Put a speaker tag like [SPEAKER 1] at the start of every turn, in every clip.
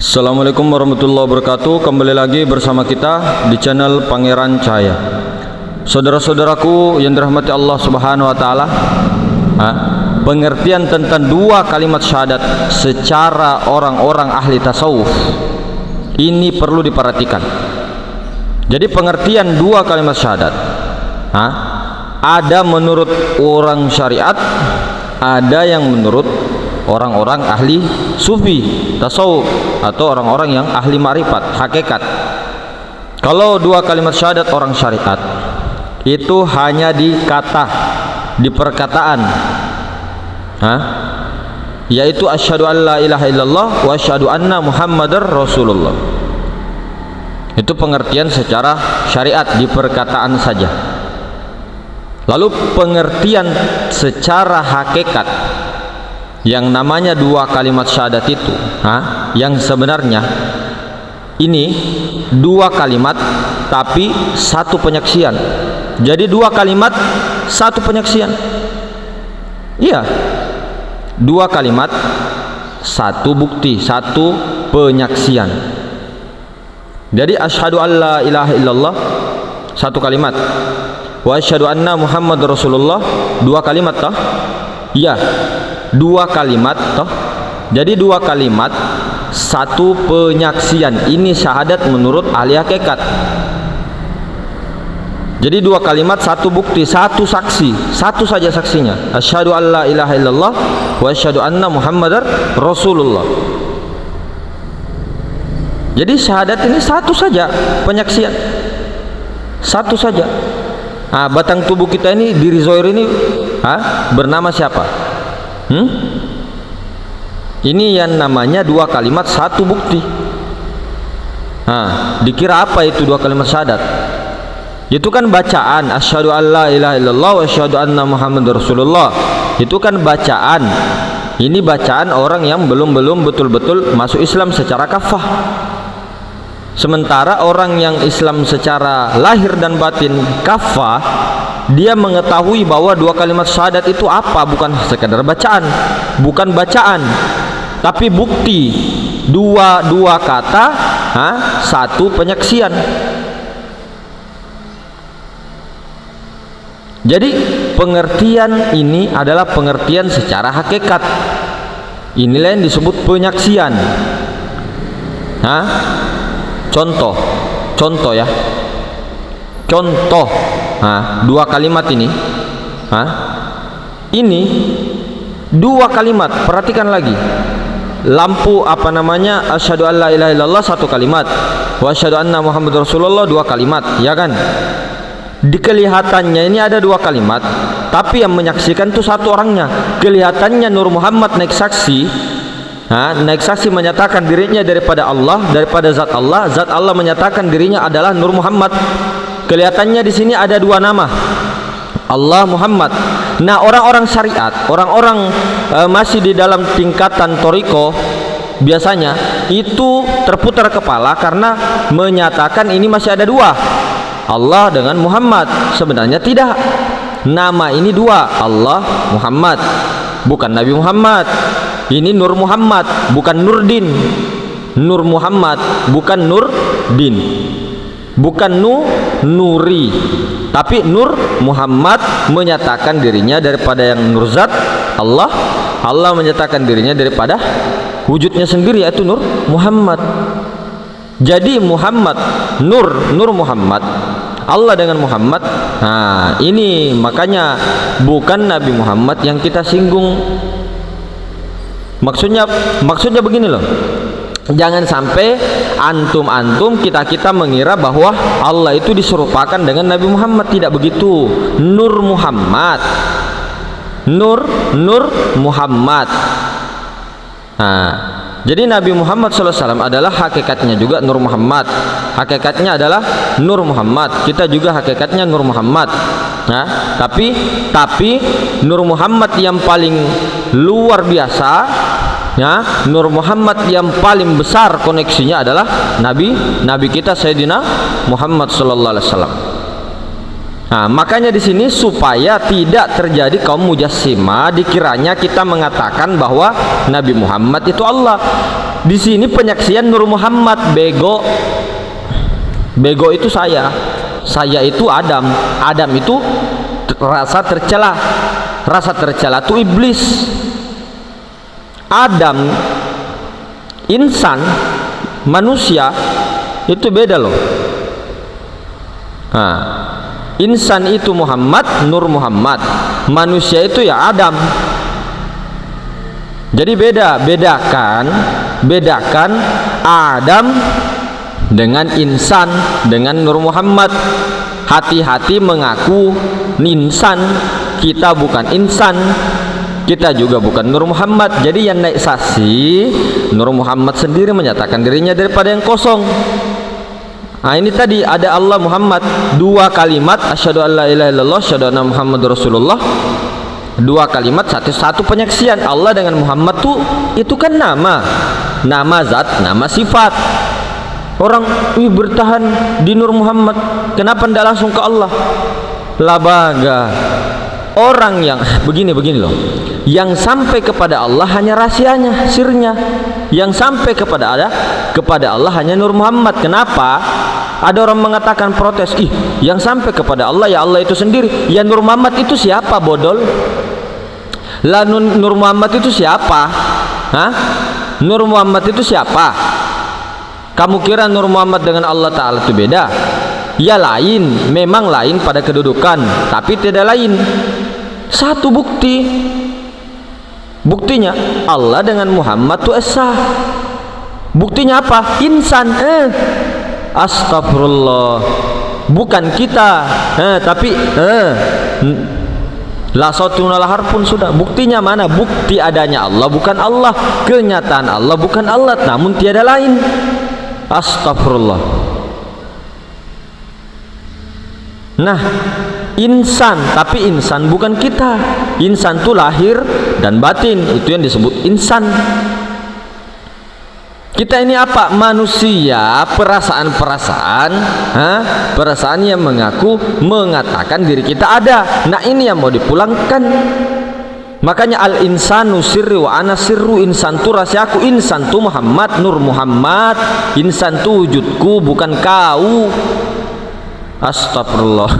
[SPEAKER 1] Assalamualaikum warahmatullahi wabarakatuh. Kembali lagi bersama kita di channel Pangeran Cahaya. Saudara-saudaraku yang dirahmati Allah Subhanahu wa taala, pengertian tentang dua kalimat syahadat secara orang-orang ahli tasawuf ini perlu diperhatikan. Jadi pengertian dua kalimat syahadat ada menurut orang syariat, ada yang menurut orang-orang ahli sufi tasawuf atau orang-orang yang ahli ma'rifat hakikat. Kalau dua kalimat syahadat orang syariat itu hanya di kata, di perkataan, yaitu asyhadu an la ilaha illallah wa asyhadu anna muhammadar rasulullah. Itu pengertian secara syariat di perkataan saja. Lalu pengertian secara hakikat yang namanya dua kalimat syahadat itu, yang sebenarnya ini dua kalimat tapi satu penyaksian. Jadi dua kalimat satu penyaksian. Iya, dua kalimat satu bukti, satu penyaksian. Jadi asyhadu an la ilaha illallah satu kalimat, wa asyhadu anna muhammadar rasulullah dua kalimat toh? Iya, dua kalimat toh. Jadi dua kalimat satu penyaksian. Ini syahadat menurut ahli hakikat. Jadi dua kalimat satu bukti, satu saksi, satu saja saksinya. Asyhadu an la ilaha illallah wa asyhadu anna muhammadar rasulullah. Jadi syahadat ini satu saja penyaksian, satu saja. Batang tubuh kita ini, diri zahir ini bernama siapa? Ini yang namanya dua kalimat satu bukti. Dikira apa itu dua kalimat syahadat? Itu kan bacaan asyhadu an la ilaha illallah wa asyhadu anna muhammadar rasulullah. Itu kan bacaan. Ini bacaan orang yang belum betul-betul masuk Islam secara kafah. Sementara orang yang Islam secara lahir dan batin kafah, dia mengetahui bahwa dua kalimat syahadat itu apa, bukan sekadar bacaan, bukan bacaan, tapi bukti. Dua kata, satu penyaksian. Jadi pengertian ini adalah pengertian secara hakikat. Inilah yang disebut penyaksian. Contoh ya. Contoh. Dua kalimat ini. Ini dua kalimat, perhatikan lagi. Lampu asyhadu an la ilaha illallah satu kalimat, wa asyhadu anna muhammadar rasulullah dua kalimat, ya kan? Di kelihatannya ini ada dua kalimat, tapi yang menyaksikan itu satu orangnya. Kelihatannya Nur Muhammad naik saksi, menyatakan dirinya daripada Allah, daripada zat Allah. Zat Allah menyatakan dirinya adalah Nur Muhammad. Kelihatannya di sini ada dua nama, Allah, Muhammad. Nah, orang-orang syariat, orang-orang masih di dalam tingkatan toriko, biasanya itu terputar kepala karena menyatakan ini masih ada dua, Allah dengan Muhammad. Sebenarnya tidak. Nama ini dua, Allah, Muhammad, bukan Nabi Muhammad. Ini Nur Muhammad, bukan Nurdin. Nur Muhammad, bukan Nurdin. Bukan Nuri, tapi Nur Muhammad menyatakan dirinya daripada yang Nurzat Allah. Allah menyatakan dirinya daripada wujudnya sendiri, yaitu Nur Muhammad. Jadi Muhammad, Nur Muhammad, Allah dengan Muhammad. Ini makanya bukan Nabi Muhammad yang kita singgung. Maksudnya begini loh. Jangan sampai antum kita mengira bahwa Allah itu diserupakan dengan Nabi Muhammad. Tidak begitu. Nur Muhammad, Nur Muhammad. Jadi Nabi Muhammad SAW adalah hakikatnya juga Nur Muhammad. Hakikatnya adalah Nur Muhammad. Kita juga hakikatnya Nur Muhammad. Tapi Nur Muhammad yang paling luar biasa, Nur Muhammad yang paling besar koneksinya adalah Nabi kita Sayyidina Muhammad sallallahu alaihi wasallam. Makanya di sini supaya tidak terjadi kaum mujassimah dikiranya kita mengatakan bahwa Nabi Muhammad itu Allah. Di sini penyaksian Nur Muhammad. Bego itu saya itu Adam. Adam itu rasa tercela itu iblis. Adam insan manusia itu beda loh. Nah, insan itu Muhammad, Nur Muhammad. Manusia itu ya Adam. Jadi bedakan Adam dengan insan, dengan Nur Muhammad. Hati-hati mengaku insan, kita bukan insan, kita juga bukan Nur Muhammad. Jadi yang naik sasi Nur Muhammad sendiri menyatakan dirinya daripada yang kosong. Nah ini tadi ada Allah Muhammad, dua kalimat, asyhadu an la ilaha illallah, asyhadu anna Muhammadur Rasulullah. Dua kalimat, satu penyaksian. Allah dengan Muhammad tuh itu kan nama zat, nama sifat. Orang bertahan di Nur Muhammad, kenapa tidak langsung ke Allah? Labaga. Orang yang begini loh, yang sampai kepada Allah hanya rahasianya, sirnya. Yang sampai kepada Allah hanya Nur Muhammad. Kenapa? Ada orang mengatakan protes, yang sampai kepada Allah ya Allah itu sendiri. Ya Nur Muhammad itu siapa, bodol? Lah Nur Muhammad itu siapa? Hah? Nur Muhammad itu siapa? Kamu kira Nur Muhammad dengan Allah Ta'ala itu beda? Ya lain, memang lain pada kedudukan, tapi tidak lain. Satu buktinya Allah dengan Muhammad itu esa. Buktinya apa? Insan. Astagfirullah. Bukan kita, tapi la sautun wala harfun sudah. Buktinya mana? Bukti adanya Allah bukan Allah, kenyataan Allah bukan Allah, namun tiada lain. Astagfirullah. Nah, insan, tapi insan bukan kita. Insan itu lahir dan batin, itu yang disebut insan. Kita ini apa? Manusia, perasaan yang mengatakan diri kita ada. Nah ini yang mau dipulangkan. Makanya al insanu sirru wa ana sirru. Insan tu rahasiaku, insan tu Muhammad, Nur Muhammad. Insan tu wujudku, bukan kau. Astagfirullah.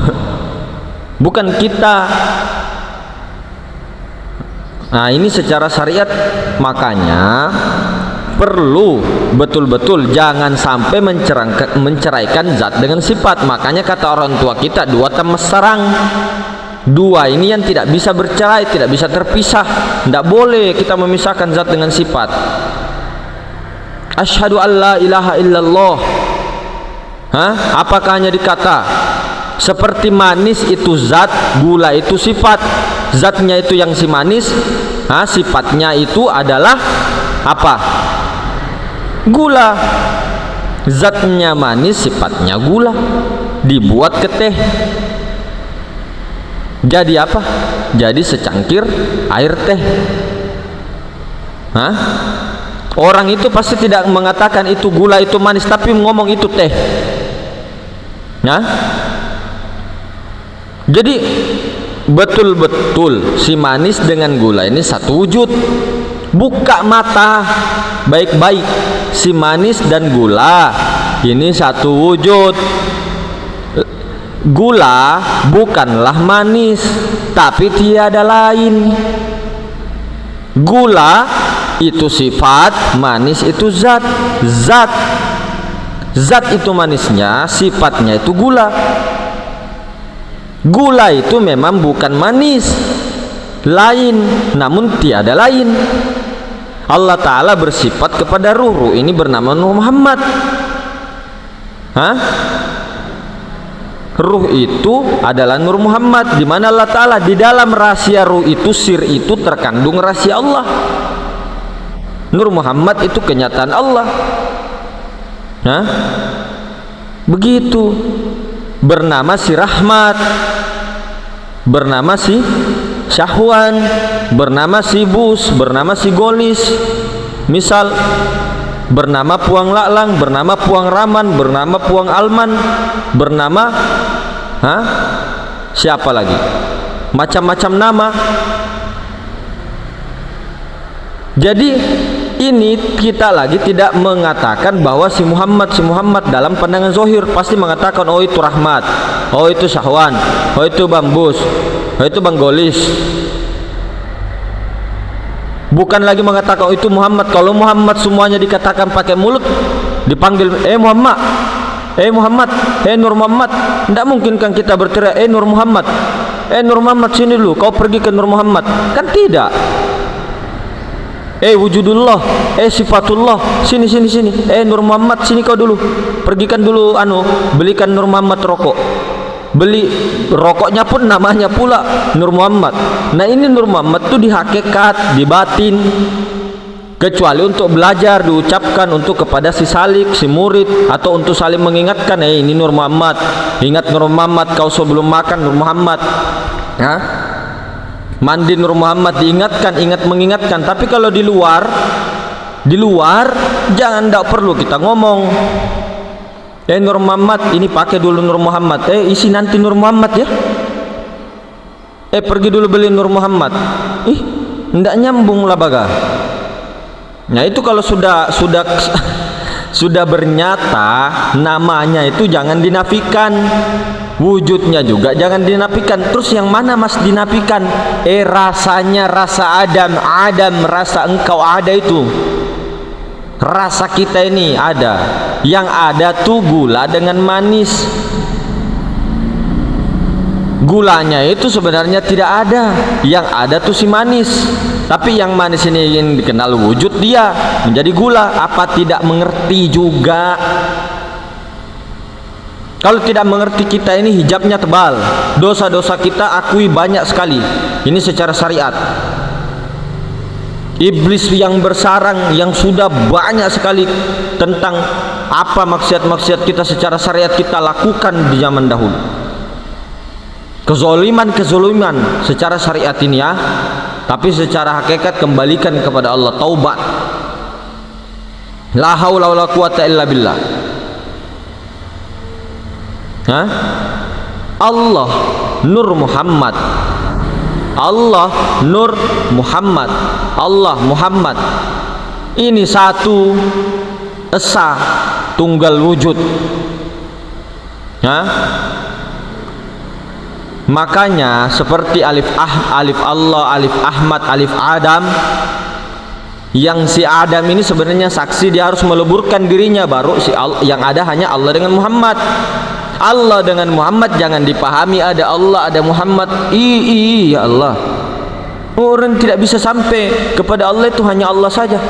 [SPEAKER 1] Bukan kita. Nah ini secara syariat. Makanya perlu betul-betul jangan sampai menceraikan zat dengan sifat. Makanya kata orang tua kita, dua temes sarang. Dua ini yang tidak bisa bercerai, tidak bisa terpisah. Tidak boleh kita memisahkan zat dengan sifat. Asyhadu an la ilaha illallah. Apakah hanya dikata? Seperti manis itu zat, gula itu sifat. Zatnya itu yang si manis, sifatnya itu adalah apa? Gula. Zatnya manis, sifatnya gula. Dibuat ke teh, jadi apa? Jadi secangkir air teh. Orang itu pasti tidak mengatakan itu gula, itu manis, tapi ngomong itu teh. Jadi betul-betul si manis dengan gula ini satu wujud. Buka mata baik-baik, si manis dan gula ini satu wujud. Gula bukanlah manis, tapi tiada lain. Gula itu sifat, manis itu zat. Zat itu manisnya, sifatnya itu gula. Gula itu memang bukan manis, lain, namun tiada lain. Allah Ta'ala bersifat kepada ruh ini bernama Nur Muhammad. Ruh itu adalah Nur Muhammad. Di mana Allah Ta'ala? Di dalam rahasia ruh itu, sir itu terkandung rahasia Allah. Nur Muhammad itu kenyataan Allah. Begitu. Bernama si Rahmat, bernama si Syahwan, bernama si Bus, bernama si Golis. Misal bernama Puang Laklang, bernama Puang Raman, bernama Puang Alman, bernama siapa lagi? Macam-macam nama. Jadi Ini kita lagi tidak mengatakan bahwa si Muhammad dalam pandangan zohir pasti mengatakan oh itu Rahmat, oh itu Syahwan, oh itu Bambus, oh itu Banggolis. Bukan lagi mengatakan oh itu Muhammad. Kalau Muhammad semuanya dikatakan pakai mulut, dipanggil Muhammad, Muhammad, Nur Muhammad, tidak mungkin kan kita berteriak Nur Muhammad, Nur Muhammad sini dulu, kau pergi ke Nur Muhammad, kan tidak. Wujudullah, sifatullah, sini Nur Muhammad sini kau dulu, pergikan dulu belikan Nur Muhammad rokok. Beli rokoknya pun namanya pula Nur Muhammad. Nah ini Nur Muhammad tuh di hakikat, di batin, kecuali untuk belajar diucapkan untuk kepada si salik, si murid, atau untuk saling mengingatkan ini Nur Muhammad, ingat Nur Muhammad, kau sebelum makan Nur Muhammad, mandi Nur Muhammad, diingatkan, mengingatkan. Tapi kalau di luar jangan, tidak perlu kita ngomong Nur Muhammad, ini pakai dulu Nur Muhammad, isi nanti Nur Muhammad ya, pergi dulu beli Nur Muhammad, tidak nyambung lah baga. Nah itu kalau sudah bernyata namanya itu jangan dinafikan, wujudnya juga jangan dinafikan. Terus yang mana mas dinafikan? Rasanya rasa Adam, rasa engkau ada itu. Rasa kita ini ada. Yang ada tuh gula dengan manis. Gulanya itu sebenarnya tidak ada. Yang ada tuh si manis. Tapi yang manis ini ingin dikenal wujud dia menjadi gula. Apa tidak mengerti juga? Kalau tidak mengerti kita ini hijabnya tebal. Dosa-dosa kita akui banyak sekali. Ini secara syariat. Iblis yang bersarang yang sudah banyak sekali tentang apa maksiat-maksiat kita secara syariat kita lakukan di zaman dahulu. Kezoliman secara syariat ini ya. Tapi secara hakikat kembalikan kepada Allah, taubat. La haula wala quwata illa billah. Allah Nur Muhammad, Allah Nur Muhammad, Allah Muhammad. Ini satu esa tunggal wujud. Makanya seperti alif Allah, alif Ahmad, alif Adam. Yang si Adam ini sebenarnya saksi, dia harus meleburkan dirinya, baru yang ada hanya Allah dengan Muhammad. Allah dengan Muhammad jangan dipahami ada Allah, ada Muhammad. Ya Allah. Orang tidak bisa sampai kepada Allah itu hanya Allah saja.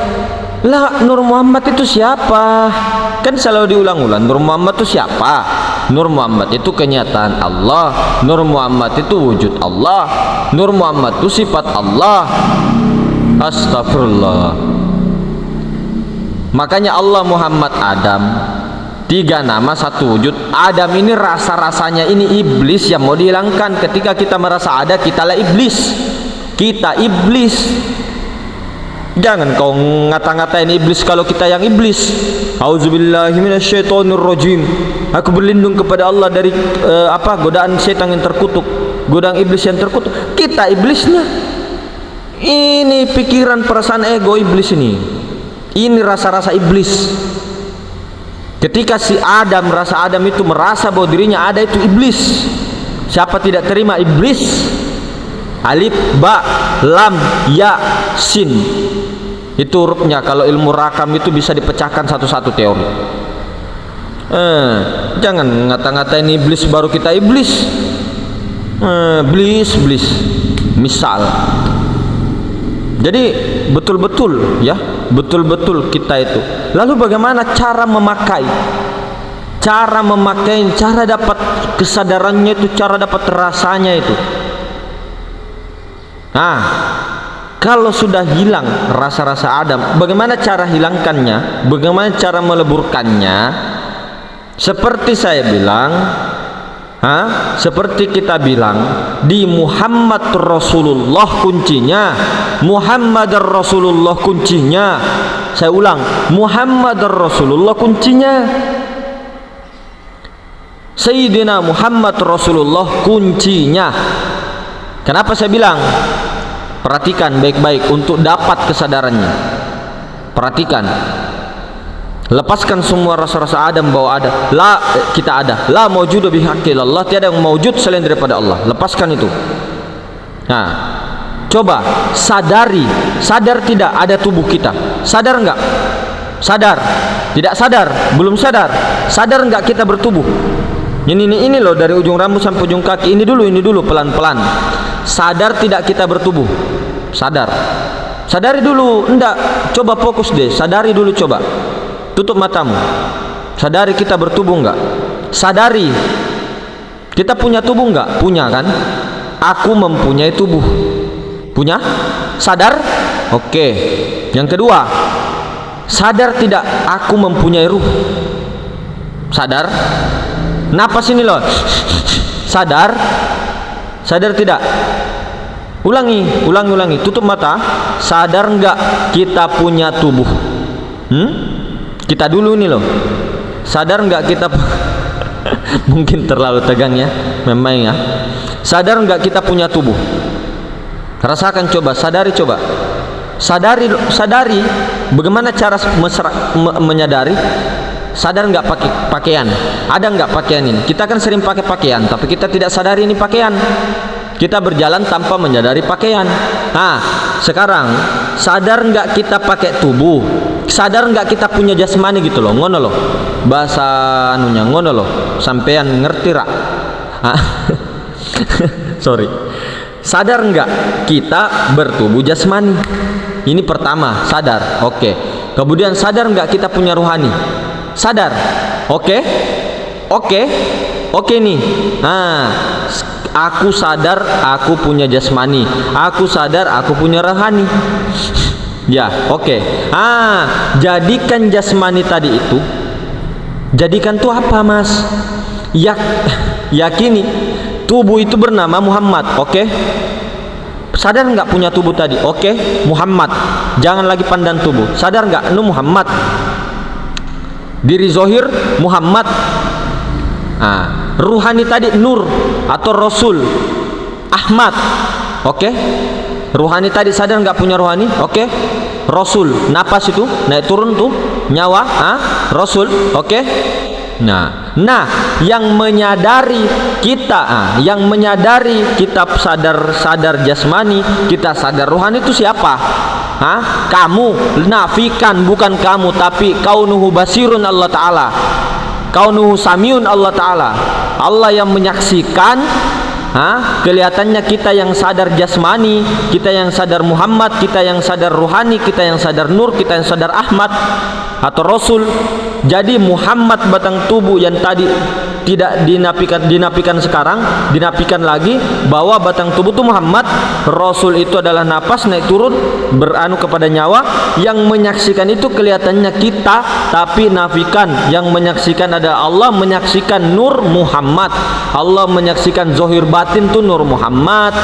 [SPEAKER 1] Lah, Nur Muhammad itu siapa? Kan selalu diulang-ulang, Nur Muhammad itu siapa? Nur Muhammad itu kenyataan Allah. Nur Muhammad itu wujud Allah. Nur Muhammad itu sifat Allah. Astagfirullah. Makanya Allah, Muhammad, Adam, 3 nama 1 wujud. Adam ini rasa-rasanya ini iblis yang mau dihilangkan. Ketika kita merasa ada, kitalah iblis. Kita iblis. Jangan kau ngata-ngatain iblis kalau kita yang iblis. Auzubillahi minasyaitonirrajim. Aku berlindung kepada Allah dari godaan setan yang terkutuk, godaan iblis yang terkutuk. Kita iblisnya. Ini pikiran, perasaan ego iblis ini. Ini rasa-rasa iblis. Ketika si Adam, rasa Adam itu merasa bahwa dirinya ada, itu iblis. Siapa tidak terima iblis? Alif, ba, lam, ya, sin. Itu hurufnya. Kalau ilmu rakam itu bisa dipecahkan satu-satu teori. Jangan ngata-ngatain iblis baru kita iblis. Iblis. Misal. Jadi betul-betul ya, betul-betul kita itu. Lalu bagaimana cara memakai? Cara memakai, cara dapat kesadarannya itu, cara dapat rasanya itu. Kalau sudah hilang rasa-rasa Adam, bagaimana cara hilangkannya? Bagaimana cara meleburkannya? Seperti saya bilang, seperti kita bilang, di Muhammad Rasulullah kuncinya. Muhammad Rasulullah kuncinya. Saya ulang, Muhammad Rasulullah kuncinya. Sayyidina Muhammad Rasulullah kuncinya. Kenapa saya bilang? Perhatikan baik-baik untuk dapat kesadarannya. Perhatikan, lepaskan semua rasa-rasa Adam bahwa ada kita ada, la maujudu bihaqqi illallah, tiada yang maujud selain daripada Allah. Lepaskan itu. Nah, coba sadar tidak ada tubuh kita? Sadar enggak? Sadar? Tidak sadar? Belum sadar? Sadar enggak kita bertubuh? Ini loh, dari ujung rambut sampai ujung kaki. Ini dulu pelan-pelan. Sadar tidak kita bertubuh? Sadar? Sadari dulu. Enggak, coba fokus deh. Sadari dulu, coba tutup matamu. Sadari kita bertubuh enggak? Sadari kita punya tubuh enggak? Punya kan? Aku mempunyai tubuh. Punya? Sadar? Oke. Yang kedua, sadar tidak aku mempunyai ruh? Sadar? Napas ini loh. Sadar? Sadar tidak? Ulangi. Tutup mata. Sadar enggak kita punya tubuh? Kita dulu nih loh. Sadar enggak kita mungkin terlalu tegang ya, memang ya. Sadar enggak kita punya tubuh? Rasakan, coba, sadari, coba. Sadari. Bagaimana cara menyadari? Sadar enggak pakai pakaian? Ada enggak pakaian ini? Kita kan sering pakai pakaian, tapi kita tidak sadari ini pakaian. Kita berjalan tanpa menyadari pakaian. Nah, sekarang sadar enggak kita pakai tubuh? Sadar enggak kita punya jasmani gitu loh? Ngono loh. Bahasa anunya ngono loh. Sampean ngerti rak? Sorry. Sadar enggak kita bertubuh jasmani? Ini pertama, sadar. Oke. Kemudian sadar enggak kita punya ruhani? Sadar. Oke nih. Nah, aku sadar aku punya jasmani, aku sadar aku punya rohani. Ya, oke. Jadikan jasmani tadi itu, jadikan tuh apa, Mas? Yakini tubuh itu bernama Muhammad. Oke. Sadar nggak punya tubuh tadi? Oke, Muhammad. Jangan lagi pandang tubuh. Sadar nggak? Nu Muhammad. Diri zohir Muhammad. Ruhani tadi Nur atau Rasul Ahmad. Oke. Ruhani tadi sadar nggak punya ruhani? Oke. Rasul, napas itu naik turun tuh nyawa. Rasul. Oke. Nah, yang menyadari kita, yang menyadari kita sadar jasmani, kita sadar ruhani itu siapa? Kamu. Nafikan, bukan kamu, tapi kaunuhu basirun Allah Ta'ala, kaunuhu samiun Allah Ta'ala. Allah yang menyaksikan. Kelihatannya kita yang sadar jasmani, kita yang sadar Muhammad, kita yang sadar ruhani, kita yang sadar Nur, kita yang sadar Ahmad atau Rasul. Jadi Muhammad batang tubuh yang tadi tidak dinafikan sekarang dinafikan lagi, bahwa batang tubuh itu Muhammad. Rasul itu adalah napas naik turun beranu kepada nyawa. Yang menyaksikan itu kelihatannya kita, tapi nafikan. Yang menyaksikan ada Allah, menyaksikan Nur Muhammad. Allah menyaksikan zohir batin tuh Nur Muhammad.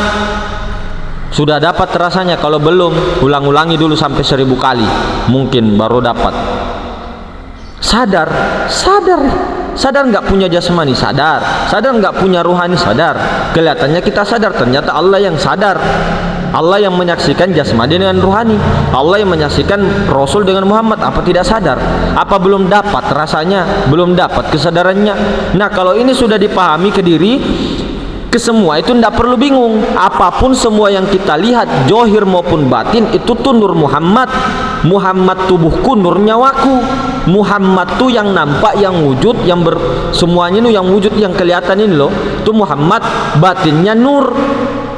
[SPEAKER 1] Sudah dapat rasanya? Kalau belum, ulang-ulangi dulu sampai 1000 kali, mungkin baru dapat. Sadar nggak punya jasmani? Sadar nggak punya ruhani? Sadar. Kelihatannya kita sadar, ternyata Allah yang sadar. Allah yang menyaksikan jasmani dengan ruhani, Allah yang menyaksikan Rasul dengan Muhammad. Apa tidak sadar? Apa belum dapat rasanya? Belum dapat kesadarannya. Nah, kalau ini sudah dipahami ke diri, ke semua itu tidak perlu bingung. Apapun semua yang kita lihat, johir maupun batin, itu tuh Nur Muhammad. Muhammad tubuhku, Nur nyawaku. Muhammad tuh yang nampak, yang wujud, yang semuanya itu yang wujud, yang kelihatan ini loh, itu Muhammad. Batinnya Nur.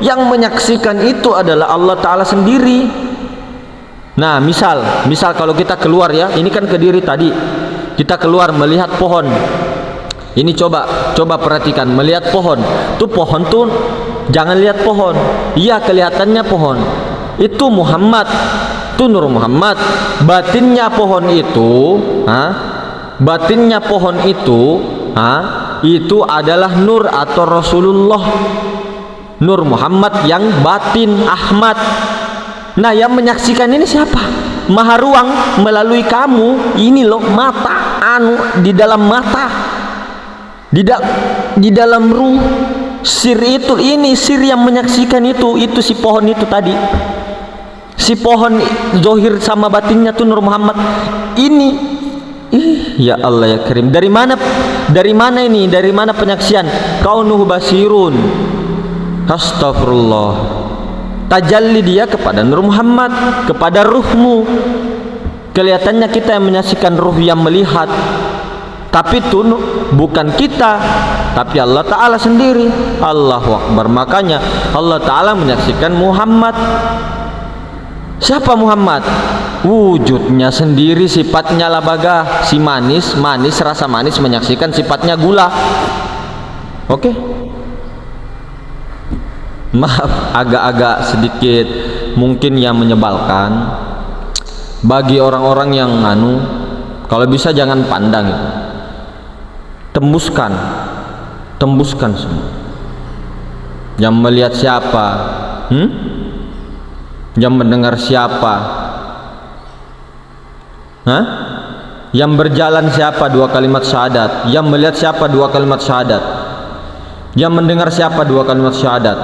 [SPEAKER 1] Yang menyaksikan itu adalah Allah Ta'ala sendiri. Nah, misal kalau kita keluar ya, ini kan ke diri tadi, kita keluar melihat pohon. Ini coba perhatikan, melihat pohon. Tuh pohon tuh, jangan lihat pohon. Iya, kelihatannya pohon. Itu Muhammad, itu Nur Muhammad. Batinnya pohon itu, itu adalah Nur atau Rasulullah. Nur Muhammad yang batin, Ahmad. Nah, yang menyaksikan ini siapa? Maha Ruang melalui kamu. Ini loh, mata, di dalam mata, di dalam ruh. Sir itu, ini sir yang menyaksikan itu si pohon itu tadi. Si pohon zohir sama batinnya tuh Nur Muhammad. Ini ya Allah ya Karim. Dari mana ini? Dari mana penyaksian? Kaunuhu basirun. Astagfirullah. Tajalli dia kepada Nur Muhammad, kepada ruhmu. Kelihatannya kita yang menyaksikan, ruh yang melihat. Tapi itu bukan kita, tapi Allah Ta'ala sendiri. Allahu Akbar. Makanya Allah Ta'ala menyaksikan Muhammad. Siapa Muhammad? Wujudnya sendiri, sifatnya labagah, si manis, rasa manis menyaksikan sifatnya gula. Oke? Maaf, agak-agak sedikit mungkin yang menyebalkan bagi orang-orang yang kalau bisa jangan pandang itu. Tembuskan semua. Yang melihat siapa? Yang mendengar siapa? Yang berjalan siapa? 2 kalimat syahadat. Yang melihat siapa? 2 kalimat syahadat. Yang mendengar siapa? 2 kalimat syahadat.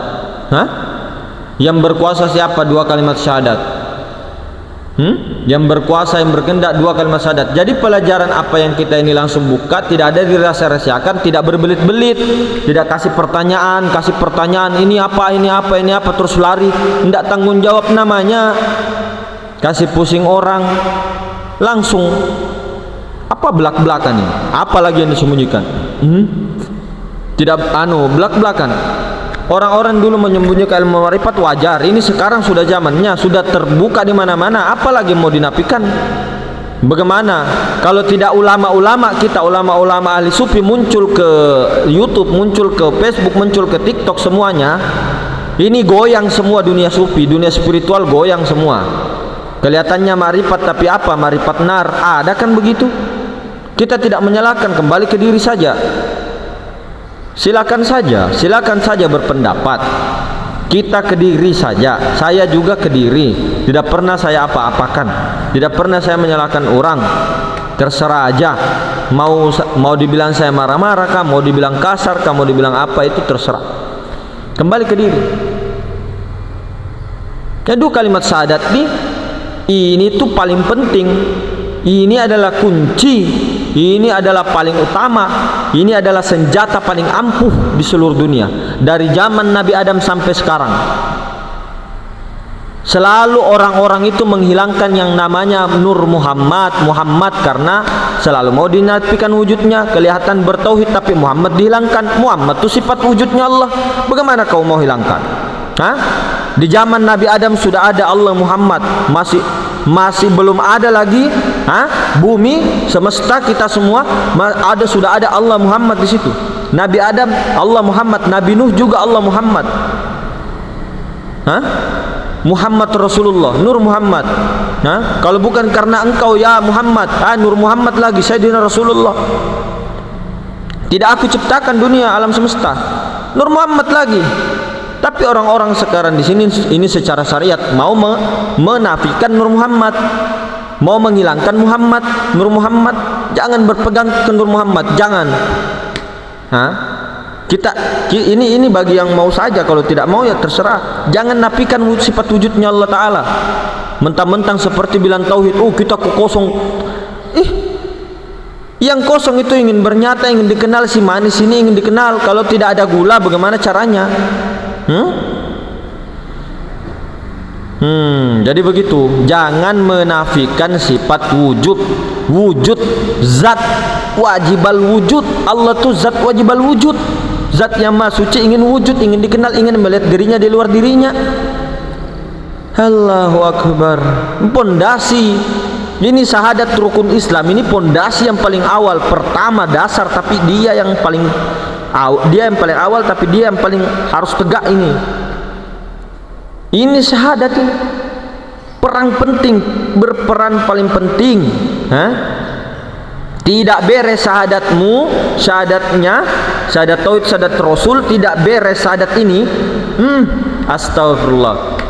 [SPEAKER 1] Yang berkuasa siapa? 2 kalimat syahadat. Yang berkuasa, yang berkehendak, 2 kalimat syahadat. Jadi pelajaran apa yang kita ini langsung buka, tidak ada dirahsia-rahsiakan, tidak berbelit-belit, tidak kasih pertanyaan ini apa terus lari, tidak tanggung jawab namanya, kasih pusing orang, langsung apa belak-belakan ini, apa lagi yang disembunyikan? Tidak belak-belakan. Orang-orang dulu menyembunyikan ilmu ma'rifat wajar. Ini sekarang sudah zamannya, sudah terbuka di mana-mana. Apalagi mau dinafikan? Bagaimana kalau tidak ulama-ulama kita, ulama-ulama ahli sufi muncul ke YouTube, muncul ke Facebook, muncul ke TikTok semuanya. Ini goyang semua dunia sufi, dunia spiritual goyang semua. Kelihatannya ma'rifat tapi apa? Ma'rifat nar. Ada kan begitu? Kita tidak menyalahkan, kembali ke diri saja. Silakan saja berpendapat. Kita ke diri saja. Saya juga ke diri. Tidak pernah saya apa-apakan. Tidak pernah saya menyalahkan orang. Terserah aja. Mau dibilang saya marah-marah kah, mau dibilang kasar kah, mau dibilang apa, itu terserah. Kembali ke diri. Kedua kalimat syahadat ini tuh paling penting. Ini adalah kunci. Ini adalah paling utama. Ini adalah senjata paling ampuh di seluruh dunia. Dari zaman Nabi Adam sampai sekarang. Selalu orang-orang itu menghilangkan yang namanya Nur Muhammad karena selalu mau dinafikan wujudnya. Kelihatan bertauhid tapi Muhammad dihilangkan. Muhammad itu sifat wujudnya Allah. Bagaimana kau mau hilangkan? Di zaman Nabi Adam sudah ada Allah Muhammad, masih belum ada lagi bumi semesta kita semua sudah ada Allah Muhammad di situ. Nabi Adam Allah Muhammad, Nabi Nuh juga Allah Muhammad. Muhammad Rasulullah, Nur Muhammad. Kalau bukan karena engkau ya Muhammad, Nur Muhammad lagi, Sayyidina Rasulullah. Tidak aku ciptakan dunia alam semesta, Nur Muhammad lagi. Tapi orang-orang sekarang di sini ini secara syariat mau menafikan Nur Muhammad, mau menghilangkan Nur Muhammad. Jangan berpegang ke Nur Muhammad, jangan. Ini bagi yang mau saja, kalau tidak mau ya terserah. Jangan nafikan sifat wujudnya Allah Ta'ala. Mentang-mentang seperti bilang tauhid, kita kosong. Yang kosong itu ingin bernyata, ingin dikenal, si manis ini ingin dikenal. Kalau tidak ada gula bagaimana caranya? Jadi begitu. Jangan menafikan sifat wujud zat wajibal wujud. Allah tuh zat wajibal wujud, zat yang maha suci, ingin wujud, ingin dikenal, ingin melihat dirinya di luar dirinya. Allahu Akbar. Pondasi ini syahadat rukun Islam, ini pondasi yang paling awal, pertama, dasar, tapi dia yang paling awal, tapi dia yang paling harus tegak. Ini syahadat ini berperan paling penting. Tidak beres syahadatmu, syahadat tauhid, syahadat rasul, tidak beres syahadat ini. Astagfirullah.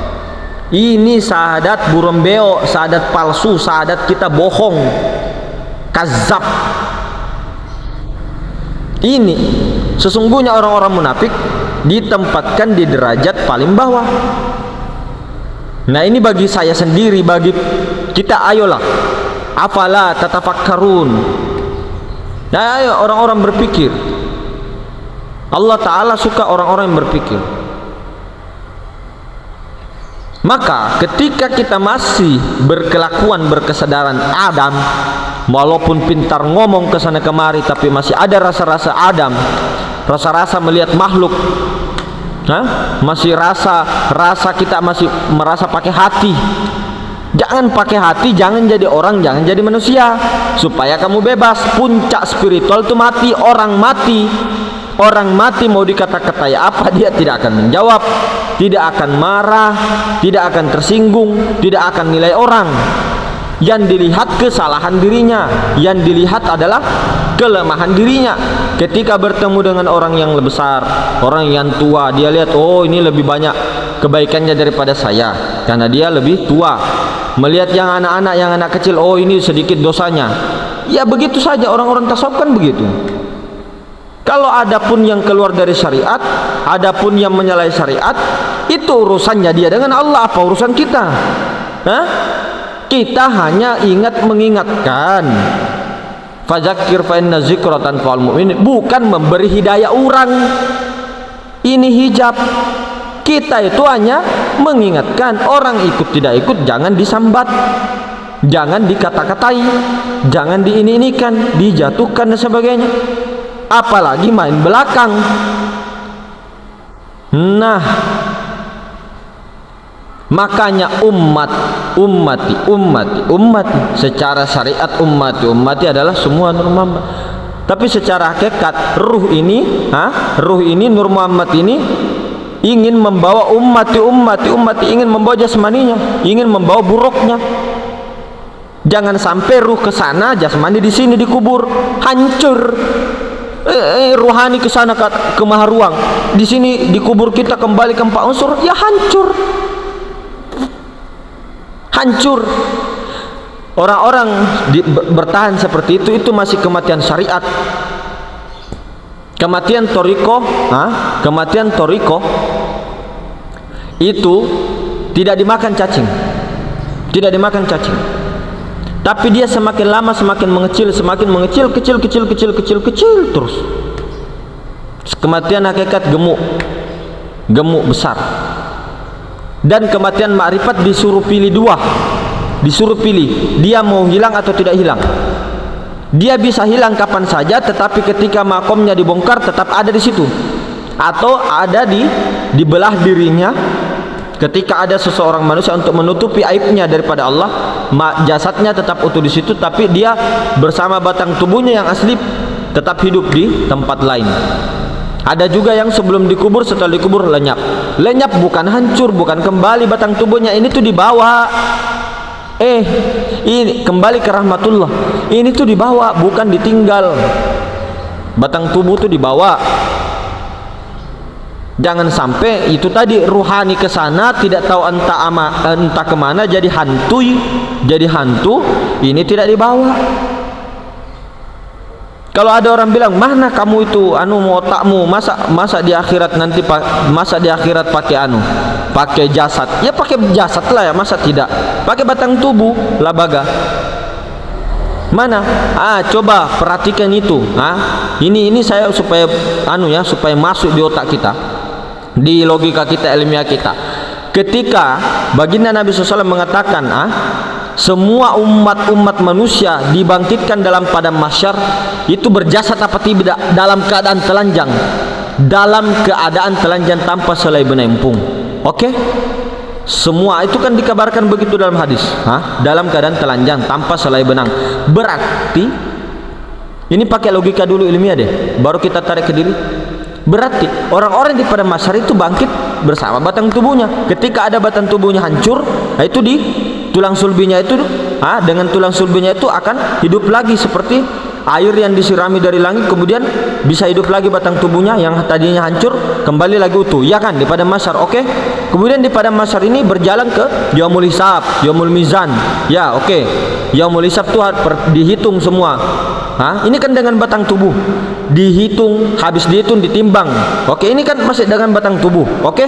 [SPEAKER 1] Ini syahadat burembeo, syahadat palsu, syahadat kita bohong, kazab. Ini sesungguhnya orang-orang munafik ditempatkan di derajat paling bawah. Nah, ini bagi saya sendiri, bagi kita, ayolah, afala tatafakkarun. Nah, ayo orang-orang berpikir. Allah Ta'ala suka orang-orang yang berpikir. Maka ketika kita masih berkelakuan, berkesadaran Adam, walaupun pintar ngomong ke sana kemari, tapi masih ada rasa-rasa Adam, rasa-rasa melihat makhluk, masih rasa kita masih merasa pakai hati. Jangan pakai hati, jangan jadi orang, jangan jadi manusia, supaya kamu bebas. Puncak spiritual itu mati. Orang mati mau dikata-katai apa, dia tidak akan menjawab, tidak akan marah, tidak akan tersinggung, tidak akan nilai orang. Yang dilihat kesalahan dirinya, yang dilihat adalah kelemahan dirinya. Ketika bertemu dengan orang yang lebih besar, orang yang tua, dia lihat, oh ini lebih banyak kebaikannya daripada saya, karena dia lebih tua. Melihat yang anak-anak, yang anak kecil, oh ini sedikit dosanya. Ya begitu saja, orang-orang tasawuf kan begitu. Kalau ada pun yang keluar dari syariat, ada pun yang menyalahi syariat, itu urusannya dia dengan Allah. Apa urusan kita? Kita hanya mengingatkan. Fadzakir fa inna dzikra tanfa'ul mu'minin, bukan memberi hidayah orang. Ini hijab. Kita itu hanya mengingatkan. Orang ikut tidak ikut jangan disambat, jangan dikata-katai, jangan diini-inikan, dijatuhkan dan sebagainya. Apalagi main belakang. Nah, makanya ummati secara syariat ummati adalah semua Nur Muhammad. Tapi secara hakikat ruh ini Nur Muhammad ini ingin membawa ummati, ingin membawa jasmaninya, ingin membawa buruknya. Jangan sampai ruh ke sana, jasmani di sini dikubur, hancur. Ruhani ke sana ke maha ruang, di sini dikubur kita kembali ke empat unsur, ya hancur. Orang-orang bertahan seperti itu masih kematian syariat. Kematian toriko itu tidak dimakan cacing, tapi dia semakin lama semakin mengecil, kecil terus. Kematian hakikat gemuk besar. Dan kematian makrifat disuruh pilih dua, dia mau hilang atau tidak hilang. Dia bisa hilang kapan saja, tetapi ketika makomnya dibongkar tetap ada di situ, atau ada di belah dirinya. Ketika ada seseorang manusia untuk menutupi aibnya daripada Allah, jasadnya tetap utuh di situ, tapi dia bersama batang tubuhnya yang asli tetap hidup di tempat lain. Ada juga yang sebelum dikubur, setelah dikubur lenyap. Bukan hancur, bukan kembali batang tubuhnya, ini tuh dibawa. Ini kembali ke rahmatullah. Ini tuh dibawa, bukan ditinggal. Batang tubuh tuh dibawa. Jangan sampai itu tadi ruhani ke sana tidak tahu entah kemana, jadi hantu. Ini tidak dibawa. Kalau ada orang bilang, mana kamu itu otakmu, masa di akhirat nanti pakai jasad. Ya pakai jasad lah ya, masa tidak pakai batang tubuh labaga. Mana? Coba perhatikan itu. Ini saya supaya supaya masuk di otak kita, di logika kita, ilmiah kita. Ketika baginda Nabi SAW mengatakan, semua umat manusia dibangkitkan dalam padang mahsyar, itu berjasad apa tidak? Dalam keadaan telanjang, tanpa selai benempung. Oke? Semua itu kan dikabarkan begitu dalam hadis. Dalam keadaan telanjang, tanpa selai benang. Berarti ini pakai logika dulu ilmiah deh, baru kita tarik ke diri. Berarti orang-orang di padang mahsyar itu bangkit bersama batang tubuhnya. Ketika ada batang tubuhnya hancur, itu di tulang sulbinya itu, dengan tulang sulbinya itu akan hidup lagi seperti air yang disirami dari langit, kemudian bisa hidup lagi batang tubuhnya yang tadinya hancur, kembali lagi utuh, ya kan, di padang mahsyar. Oke. Kemudian di padang mahsyar ini berjalan ke yaumul hisab, yaumul mizan. Ya, oke. Yaumul hisab itu dihitung semua. Ini kan dengan batang tubuh dihitung, habis dihitung ditimbang. Oke, ini kan masih dengan batang tubuh. Oke.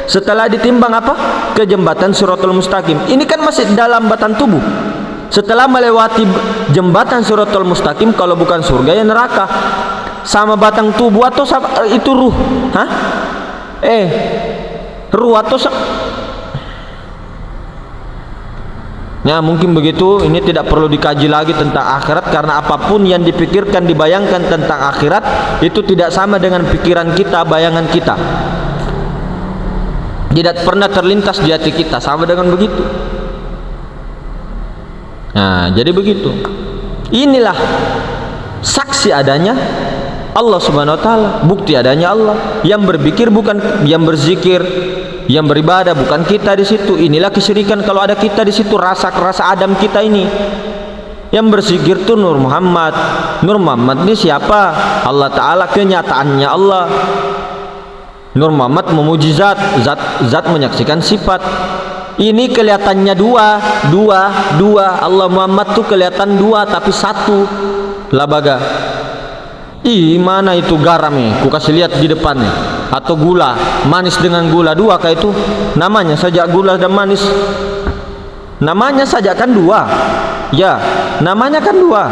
[SPEAKER 1] Setelah ditimbang apa? Ke jembatan Shiratal Mustaqim. Ini kan masih dalam batang tubuh. Setelah melewati jembatan Shiratal Mustaqim, kalau bukan surga ya neraka. Sama batang tubuh atau sama, itu ruh? Hah? Ruh atau ya mungkin begitu. Ini tidak perlu dikaji lagi tentang akhirat, karena apapun yang dipikirkan, dibayangkan tentang akhirat itu tidak sama dengan pikiran kita, bayangan kita. Tidak pernah terlintas di hati kita sama dengan begitu. Nah, jadi begitu. Inilah saksi adanya Allah Subhanahu wa taala, bukti adanya Allah. Yang berpikir bukan, yang berzikir, yang beribadah bukan kita di situ. Inilah kesyirikan kalau ada kita di situ, rasa Adam kita ini. Yang berzikir tuh Nur Muhammad. Nur Muhammad ini siapa? Allah taala, kenyataannya Allah. Nur Muhammad memuji zat menyaksikan sifat. Ini kelihatannya dua. Allah Muhammad tuh kelihatan dua tapi satu. Labaga. Mana itu garam nih? Ku kasih lihat di depan nih. Atau gula, manis dengan gula, dua kayak itu. Namanya saja gula dan manis. Namanya saja kan dua. Ya, namanya kan dua.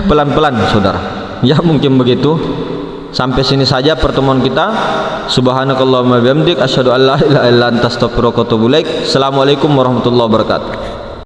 [SPEAKER 1] Pelan-pelan saudara. Ya mungkin begitu. Sampai sini saja pertemuan kita. Subhanakallahumma bihamdik asyhadu an la ilaha illa anta astaghfiruka wa atubu ilaik. Assalamualaikum warahmatullahi wabarakatuh.